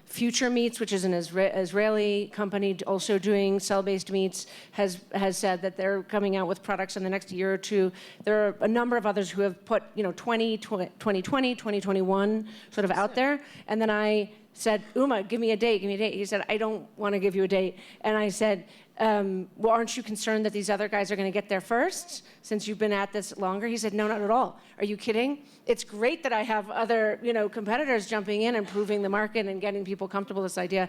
Future Meats, which is an Israeli company also doing cell-based meats, has said that they're coming out with products in the next year or two. There are a number of others who have put 2020, 2021 sort of out there. And then I said, Uma, give me a date, give me a date. He said, I don't want to give you a date. And I said, well, aren't you concerned that these other guys are going to get there first since you've been at this longer? He said, no, not at all. Are you kidding? It's great that I have other, competitors jumping in and proving the market and getting people comfortable with this idea.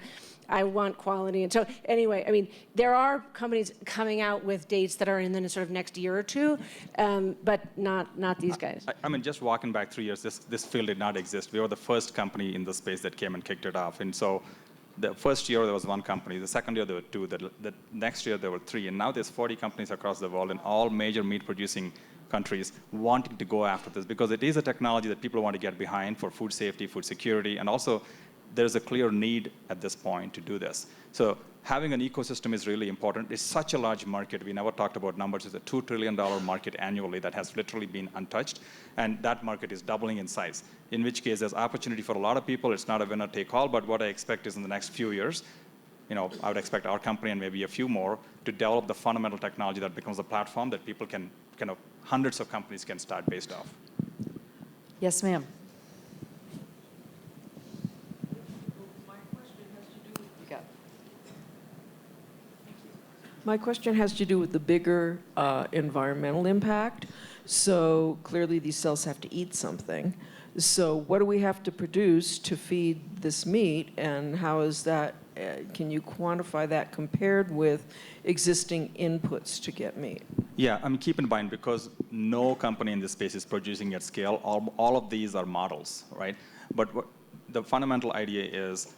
I want quality. And so anyway, I mean, there are companies coming out with dates that are in the sort of next year or two, but not these guys. I mean, just walking back 3 years, this field did not exist. We were the first company in the space that came and kicked it off. And so the first year there was one company, the second year there were two, the next year there were three, and now there's 40 companies across the world in all major meat producing countries wanting to go after this because it is a technology that people want to get behind for food safety, food security, and also there's a clear need at this point to do this. So having an ecosystem is really important. It's such a large market. We never talked about numbers. It's a $2 trillion market annually that has literally been untouched, and that market is doubling in size, in which case there's opportunity for a lot of people. It's not a winner-take-all, but what I expect is in the next few years, I would expect our company and maybe a few more to develop the fundamental technology that becomes a platform that people can, hundreds of companies can start based off. Yes, ma'am. You got it. My question has to do with the bigger environmental impact. So clearly these cells have to eat something. So what do we have to produce to feed this meat, and how is that, can you quantify that compared with existing inputs to get meat? Yeah, keep in mind, because no company in this space is producing at scale, all of these are models, right? But the fundamental idea is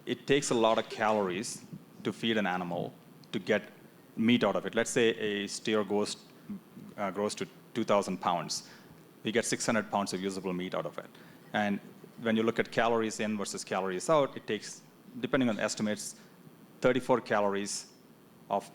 it takes a lot of calories to feed an animal to get meat out of it. Let's say a steer grows to 2,000 pounds. You get 600 pounds of usable meat out of it. And when you look at calories in versus calories out, it takes, depending on estimates, 34 calories of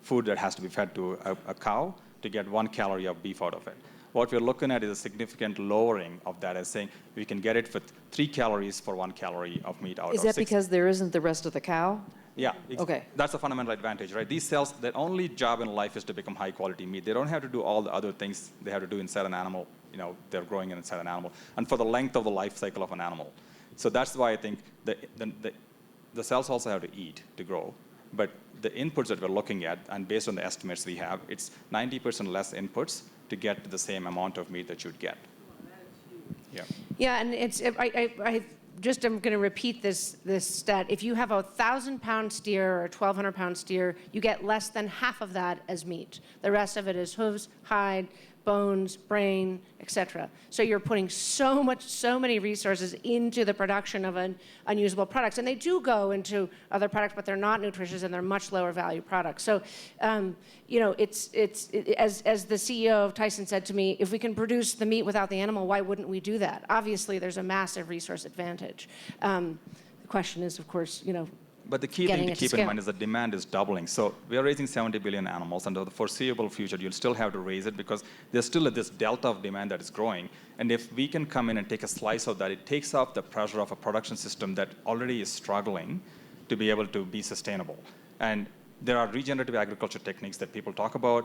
food that has to be fed to a cow to get 1 calorie of beef out of it. What we're looking at is a significant lowering of that, as saying we can get it with 3 calories for 1 calorie of meat out. Is that because there isn't the rest of the cow? Yeah. Okay. That's a fundamental advantage, right? These cells, their only job in life is to become high quality meat. They don't have to do all the other things they have to do inside an animal. They're growing inside an animal, and for the length of the life cycle of an animal. So that's why I think the cells also have to eat to grow. But the inputs that we're looking at, and based on the estimates we have, it's 90% less inputs to get to the same amount of meat that you'd get. Yeah. Yeah, and I'm going to repeat this stat. If you have a 1,000-pound steer or a 1,200-pound steer, you get less than half of that as meat. The rest of it is hooves, hide, bones, brain, etc. So you're putting so many resources into the production of unusable products, and they do go into other products, but they're not nutritious and they're much lower value products. So, as the CEO of Tyson said to me, if we can produce the meat without the animal, why wouldn't we do that? Obviously, there's a massive resource advantage. The question is, of course, But the key thing to keep in mind is the demand is doubling. So we are raising 70 billion animals, and in the foreseeable future, you'll still have to raise it because there's still this delta of demand that is growing. And if we can come in and take a slice of that, it takes off the pressure of a production system that already is struggling to be able to be sustainable. And there are regenerative agriculture techniques that people talk about,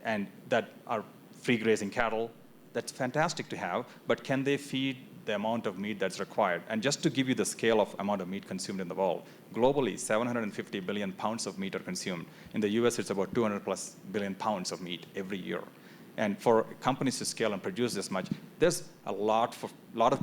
and that are free grazing cattle. That's fantastic to have, but can they feed the amount of meat that's required? And just to give you the scale of amount of meat consumed in the world, globally, 750 billion pounds of meat are consumed. In the US, it's about 200 plus billion pounds of meat every year. And for companies to scale and produce this much, there's a lot of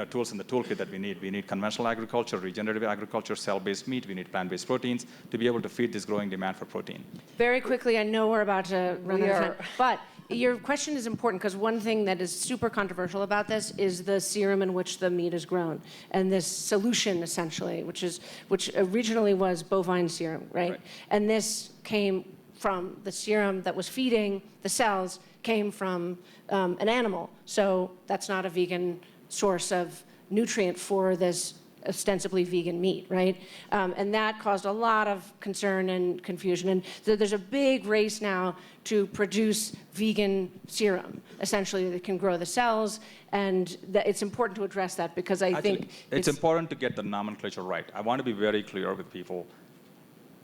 tools in the toolkit that we need. We need conventional agriculture, regenerative agriculture, cell-based meat. We need plant-based proteins to be able to feed this growing demand for protein. Very quickly, I know we're about to run out of time, but your question is important because one thing that is super controversial about this is the serum in which the meat is grown, and this solution essentially, which originally was bovine serum, right? And this came from the serum that was feeding the cells came from an animal, so that's not a vegan source of nutrient for this ostensibly vegan meat, right? And that caused a lot of concern and confusion. And so there's a big race now to produce vegan serum, essentially, that can grow the cells. And it's important to address that because I think it's important to get the nomenclature right. I want to be very clear with people.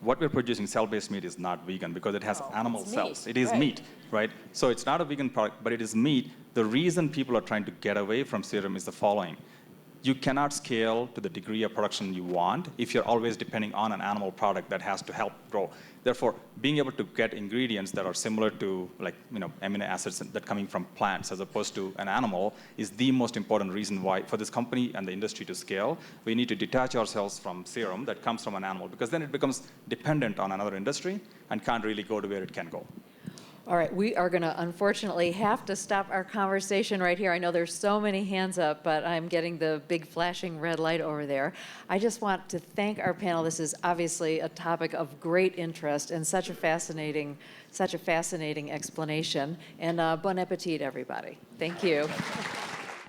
What we're producing, cell-based meat, is not vegan because it has animal cells. It is meat, right? So it's not a vegan product, but it is meat. The reason people are trying to get away from serum is the following. You cannot scale to the degree of production you want if you're always depending on an animal product that has to help grow. Therefore, being able to get ingredients that are similar to amino acids that coming from plants as opposed to an animal is the most important reason why for this company and the industry to scale, we need to detach ourselves from serum that comes from an animal, because then it becomes dependent on another industry and can't really go to where it can go. All right, we are going to unfortunately have to stop our conversation right here. I know there's so many hands up, but I'm getting the big flashing red light over there. I just want to thank our panel. This is obviously a topic of great interest and such a fascinating explanation. And bon appetit, everybody. Thank you.